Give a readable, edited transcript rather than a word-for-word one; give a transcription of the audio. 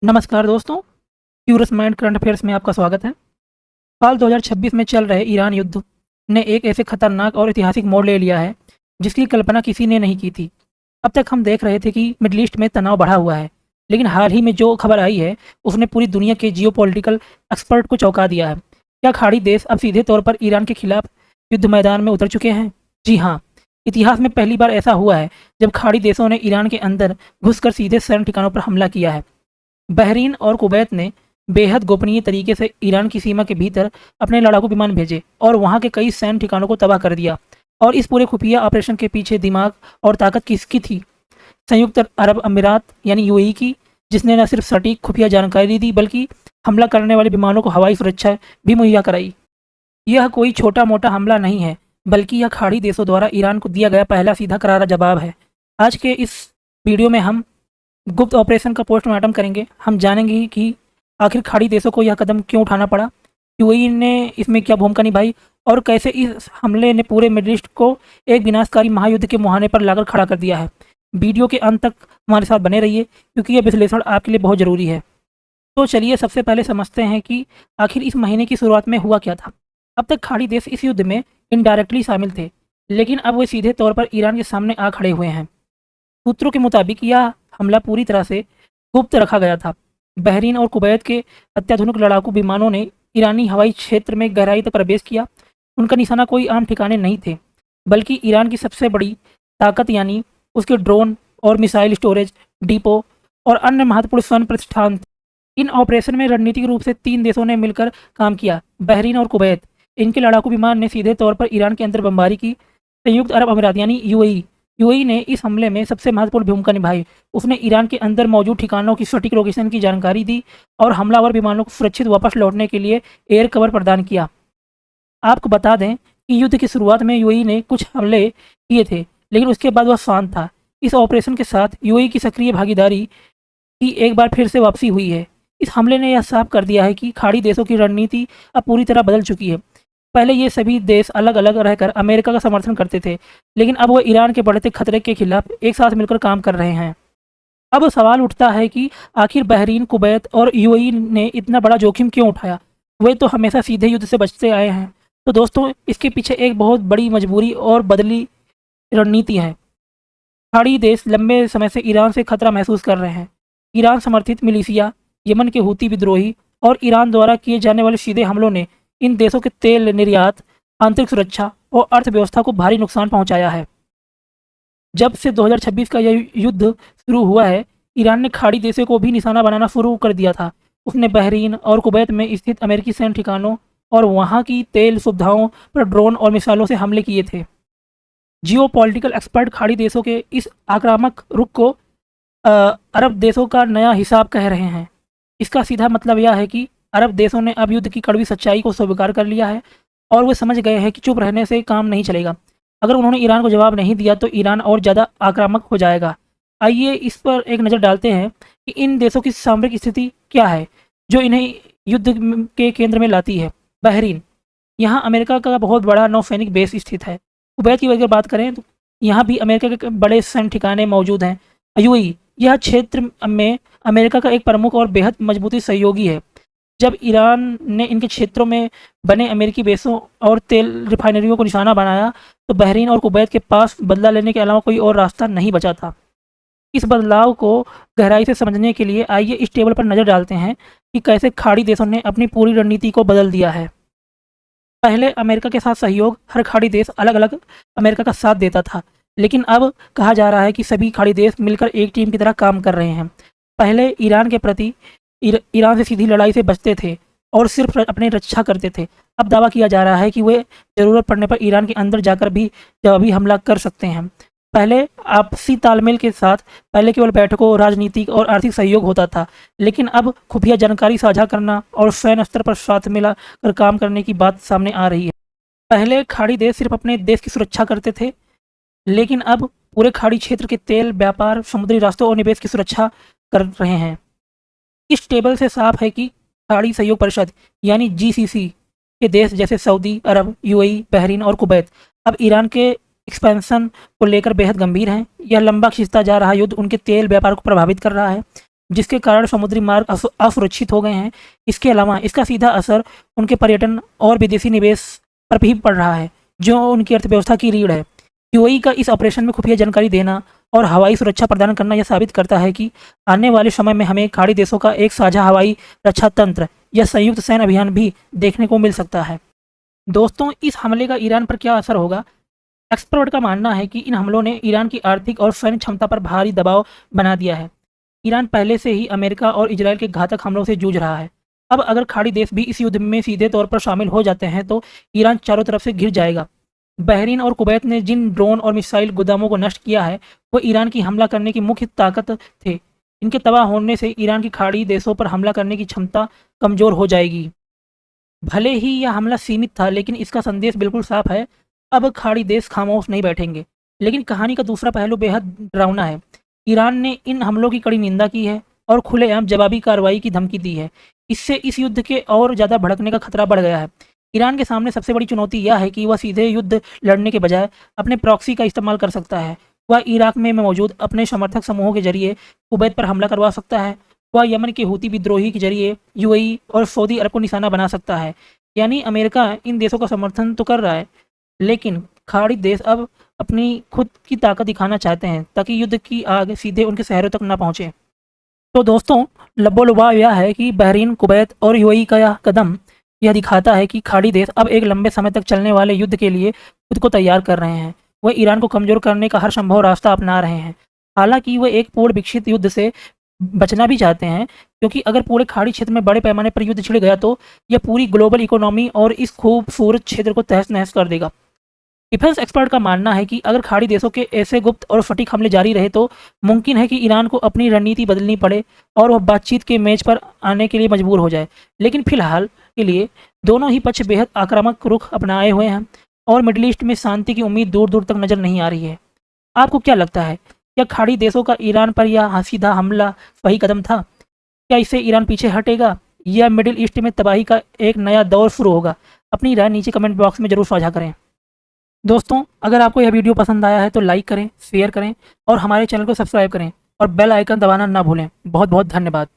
नमस्कार दोस्तों, curious mind current affairs में आपका स्वागत है। साल 2026 में चल रहे ईरान युद्ध ने एक ऐसे खतरनाक और ऐतिहासिक मोड़ ले लिया है, जिसकी कल्पना किसी ने नहीं की थी। अब तक हम देख रहे थे कि मिडल ईस्ट में तनाव बढ़ा हुआ है, लेकिन हाल ही में जो खबर आई है, उसने पूरी दुनिया के जियोपॉलिटिकल एक्सपर्ट को चौंका दिया है। क्या खाड़ी देश अब सीधे तौर पर ईरान के खिलाफ युद्ध मैदान में उतर चुके हैं? जी हाँ, इतिहास में पहली बार ऐसा हुआ है जब खाड़ी देशों ने ईरान के अंदर घुसकर सीधे सैन्य ठिकानों पर हमला किया है। बहरीन और कुवैत ने बेहद गोपनीय तरीके से ईरान की सीमा के भीतर अपने लड़ाकू विमान भेजे और वहां के कई सैन्य ठिकानों को तबाह कर दिया। और इस पूरे खुफिया ऑपरेशन के पीछे दिमाग और ताकत किसकी थी? संयुक्त अरब अमीरात यानी यूएई की, जिसने न सिर्फ सटीक खुफिया जानकारी दी बल्कि हमला करने वाले विमानों को हवाई सुरक्षा भी मुहैया कराई। यह कोई छोटा मोटा हमला नहीं है, बल्कि यह खाड़ी देशों द्वारा ईरान को दिया गया पहला सीधा करारा जवाब है। आज के इस वीडियो में हम गुप्त ऑपरेशन का पोस्टमार्टम करेंगे। हम जानेंगे कि आखिर खाड़ी देशों को यह कदम क्यों उठाना पड़ा, यूएई ने इसमें क्या भूमिका निभाई और कैसे इस हमले ने पूरे मिडल ईस्ट को एक विनाशकारी महायुद्ध के मुहाने पर लाकर खड़ा कर दिया है। वीडियो के अंत तक हमारे साथ बने रहिए, क्योंकि यह विश्लेषण आपके लिए बहुत ज़रूरी है। तो चलिए सबसे पहले समझते हैं कि आखिर इस महीने की शुरुआत में हुआ क्या था। अब तक खाड़ी देश इस युद्ध में इनडायरेक्टली शामिल थे, लेकिन अब वे सीधे तौर पर ईरान के सामने आ खड़े हुए हैं। सूत्रों के मुताबिक यह हमला पूरी तरह से गुप्त रखा गया था। बहरीन और कुवैत के अत्याधुनिक लड़ाकू विमानों ने ईरानी हवाई क्षेत्र में गहराई तक प्रवेश किया। उनका निशाना कोई आम ठिकाने नहीं थे, बल्कि ईरान की सबसे बड़ी ताकत यानी उसके ड्रोन और मिसाइल स्टोरेज डिपो और अन्य महत्वपूर्ण स्वर्ण प्रतिष्ठान थे। इन ऑपरेशन में रणनीतिक रूप से तीन देशों ने मिलकर काम किया, बहरीन और कुवैत। इनके लड़ाकू विमान ने सीधे तौर पर ईरान के अंदर बमबारी की। संयुक्त अरब अमीरात यानी यूएई ने इस हमले में सबसे महत्वपूर्ण भूमिका निभाई। उसने ईरान के अंदर मौजूद ठिकानों की सटीक लोकेशन की जानकारी दी और हमलावर विमानों को सुरक्षित वापस लौटने के लिए एयर कवर प्रदान किया। आपको बता दें कि युद्ध की शुरुआत में यूएई ने कुछ हमले किए थे, लेकिन उसके बाद वह शांत था। इस ऑपरेशन के साथ यूएई की सक्रिय भागीदारी की एक बार फिर से वापसी हुई है। इस हमले ने यह साफ कर दिया है कि खाड़ी देशों की रणनीति अब पूरी तरह बदल चुकी है। पहले ये सभी देश अलग अलग रहकर अमेरिका का समर्थन करते थे, लेकिन अब वो ईरान के बढ़ते खतरे के खिलाफ एक साथ मिलकर काम कर रहे हैं। अब सवाल उठता है कि आखिर बहरीन, कुवैत और यूएई ने इतना बड़ा जोखिम क्यों उठाया? वे तो हमेशा सीधे युद्ध से बचते आए हैं। तो दोस्तों, इसके पीछे एक बहुत बड़ी मजबूरी और बदली रणनीति है। खाड़ी देश लंबे समय से ईरान से खतरा महसूस कर रहे हैं। ईरान समर्थित मिलिशिया, यमन के हूती विद्रोही और ईरान द्वारा किए जाने वाले सीधे हमलों ने इन देशों के तेल निर्यात, आंतरिक सुरक्षा और अर्थव्यवस्था को भारी नुकसान पहुंचाया है। जब से 2026 का यह युद्ध शुरू हुआ है, ईरान ने खाड़ी देशों को भी निशाना बनाना शुरू कर दिया था। उसने बहरीन और कुवैत में स्थित अमेरिकी सैन्य ठिकानों और वहां की तेल सुविधाओं पर ड्रोन और मिसाइलों से हमले किए थे। जियो पॉलिटिकल एक्सपर्ट खाड़ी देशों के इस आक्रामक रुख को अरब देशों का नया हिसाब कह रहे हैं। इसका सीधा मतलब यह है कि अरब देशों ने अब युद्ध की कड़वी सच्चाई को स्वीकार कर लिया है और वे समझ गए हैं कि चुप रहने से काम नहीं चलेगा। अगर उन्होंने ईरान को जवाब नहीं दिया तो ईरान और ज़्यादा आक्रामक हो जाएगा। आइए इस पर एक नज़र डालते हैं कि इन देशों की सामरिक स्थिति क्या है जो इन्हें युद्ध के केंद्र में लाती है। बहरीन, यहाँ अमेरिका का बहुत बड़ा नौसैनिक बेस स्थित है। कुवैत की अगर बात करें तो यहाँ भी अमेरिका के बड़े सैन्य ठिकाने मौजूद हैं। यूएई, यह क्षेत्र में अमेरिका का एक प्रमुख और बेहद मजबूती सहयोगी है। जब ईरान ने इनके क्षेत्रों में बने अमेरिकी बेसों और तेल रिफाइनरियों को निशाना बनाया, तो बहरीन और कुवैत के पास बदला लेने के अलावा कोई और रास्ता नहीं बचा था। इस बदलाव को गहराई से समझने के लिए आइए इस टेबल पर नज़र डालते हैं कि कैसे खाड़ी देशों ने अपनी पूरी रणनीति को बदल दिया है। पहले अमेरिका के साथ सहयोग, हर खाड़ी देश अलग अलग अमेरिका का साथ देता था, लेकिन अब कहा जा रहा है कि सभी खाड़ी देश मिलकर एक टीम की तरह काम कर रहे हैं। पहले ईरान के प्रति ईरान से सीधी लड़ाई से बचते थे और सिर्फ अपनी रक्षा करते थे। अब दावा किया जा रहा है कि वे ज़रूरत पड़ने पर ईरान के अंदर जाकर भी जवाबी हमला कर सकते हैं। पहले आपसी तालमेल के साथ पहले केवल बैठकों, राजनीतिक और आर्थिक सहयोग होता था, लेकिन अब खुफिया जानकारी साझा करना और सैन्य स्तर पर साथ मिलाकर काम करने की बात सामने आ रही है। पहले खाड़ी देश सिर्फ अपने देश की सुरक्षा करते थे, लेकिन अब पूरे खाड़ी क्षेत्र के तेल व्यापार, समुद्री रास्तों और निवेश की सुरक्षा कर रहे हैं। इस टेबल से साफ है कि खाड़ी सहयोग परिषद यानी जीसीसी के देश जैसे सऊदी अरब, यूएई, बहरीन और कुवैत अब ईरान के एक्सपेंशन को लेकर बेहद गंभीर हैं। यह लंबा खिंचता जा रहा युद्ध उनके तेल व्यापार को प्रभावित कर रहा है। जिसके कारण समुद्री मार्ग असुरक्षित हो गए हैं। इसके अलावा इसका सीधा असर उनके पर्यटन और विदेशी निवेश पर भी पड़ रहा है, जो उनकी अर्थव्यवस्था की रीढ़ है। यूएई का इस ऑपरेशन में खुफिया जानकारी देना और हवाई सुरक्षा प्रदान करना यह साबित करता है कि आने वाले समय में हमें खाड़ी देशों का एक साझा हवाई रक्षा तंत्र या संयुक्त सैन्य अभियान भी देखने को मिल सकता है। दोस्तों, इस हमले का ईरान पर क्या असर होगा? एक्सपर्ट का मानना है कि इन हमलों ने ईरान की आर्थिक और सैन्य क्षमता पर भारी दबाव बना दिया है। ईरान पहले से ही अमेरिका और इजरायल के घातक हमलों से जूझ रहा है। अब अगर खाड़ी देश भी इस युद्ध में सीधे तौर पर शामिल हो जाते हैं तो ईरान चारों तरफ से घिर जाएगा। बहरीन और कुवैत ने जिन ड्रोन और मिसाइल गोदामों को नष्ट किया है, वो ईरान की हमला करने की मुख्य ताकत थे। इनके तबाह होने से ईरान की खाड़ी देशों पर हमला करने की क्षमता कमज़ोर हो जाएगी। भले ही यह हमला सीमित था, लेकिन इसका संदेश बिल्कुल साफ है। अब खाड़ी देश खामोश नहीं बैठेंगे। लेकिन कहानी का दूसरा पहलू बेहद डरावना है। ईरान ने इन हमलों की कड़ी निंदा की है और खुलेआम जवाबी कार्रवाई की धमकी दी है। इससे इस युद्ध के और ज़्यादा भड़कने का खतरा बढ़ गया है। ईरान के सामने सबसे बड़ी चुनौती यह है कि वह सीधे युद्ध लड़ने के बजाय अपने प्रॉक्सी का इस्तेमाल कर सकता है। वह इराक में मौजूद अपने समर्थक समूहों के जरिए कुवैत पर हमला करवा सकता है। वह यमन के हूती विद्रोही के जरिए यूएई और सऊदी अरब को निशाना बना सकता है। यानी अमेरिका इन देशों का समर्थन तो कर रहा है, लेकिन खाड़ी देश अब अपनी खुद की ताकत दिखाना चाहते हैं ताकि युद्ध की आग सीधे उनके शहरों तक ना पहुंचे। तो दोस्तों, लबो-लुबाव यह है कि बहरीन, कुवैत और यूएई का यह कदम यह दिखाता है कि खाड़ी देश अब एक लंबे समय तक चलने वाले युद्ध के लिए खुद को तैयार कर रहे हैं। वह ईरान को कमज़ोर करने का हर संभव रास्ता अपना रहे हैं। हालांकि वे एक पूर्ण विकसित युद्ध से बचना भी चाहते हैं, क्योंकि अगर पूरे खाड़ी क्षेत्र में बड़े पैमाने पर युद्ध छिड़ गया तो यह पूरी ग्लोबल इकोनॉमी और इस खूबसूरत क्षेत्र को तहस-नहस कर देगा। डिफेंस एक्सपर्ट का मानना है कि अगर खाड़ी देशों के ऐसे गुप्त और सटीक हमले जारी रहे तो मुमकिन है कि ईरान को अपनी रणनीति बदलनी पड़े और वह बातचीत के मेज पर आने के लिए मजबूर हो जाए। लेकिन फिलहाल के लिए दोनों ही पक्ष बेहद आक्रामक रुख अपनाए हुए हैं और मिडिल ईस्ट में शांति की उम्मीद दूर दूर तक नजर नहीं आ रही है। आपको क्या लगता है, क्या खाड़ी देशों का ईरान पर यह सीधा हमला सही कदम था? क्या इससे ईरान पीछे हटेगा या मिडिल ईस्ट में तबाही का एक नया दौर शुरू होगा? अपनी राय नीचे कमेंट बॉक्स में ज़रूर साझा करें। दोस्तों, अगर आपको यह वीडियो पसंद आया है तो लाइक करें, शेयर करें और हमारे चैनल को सब्सक्राइब करें और बेल आइकन दबाना ना भूलें। बहुत बहुत धन्यवाद।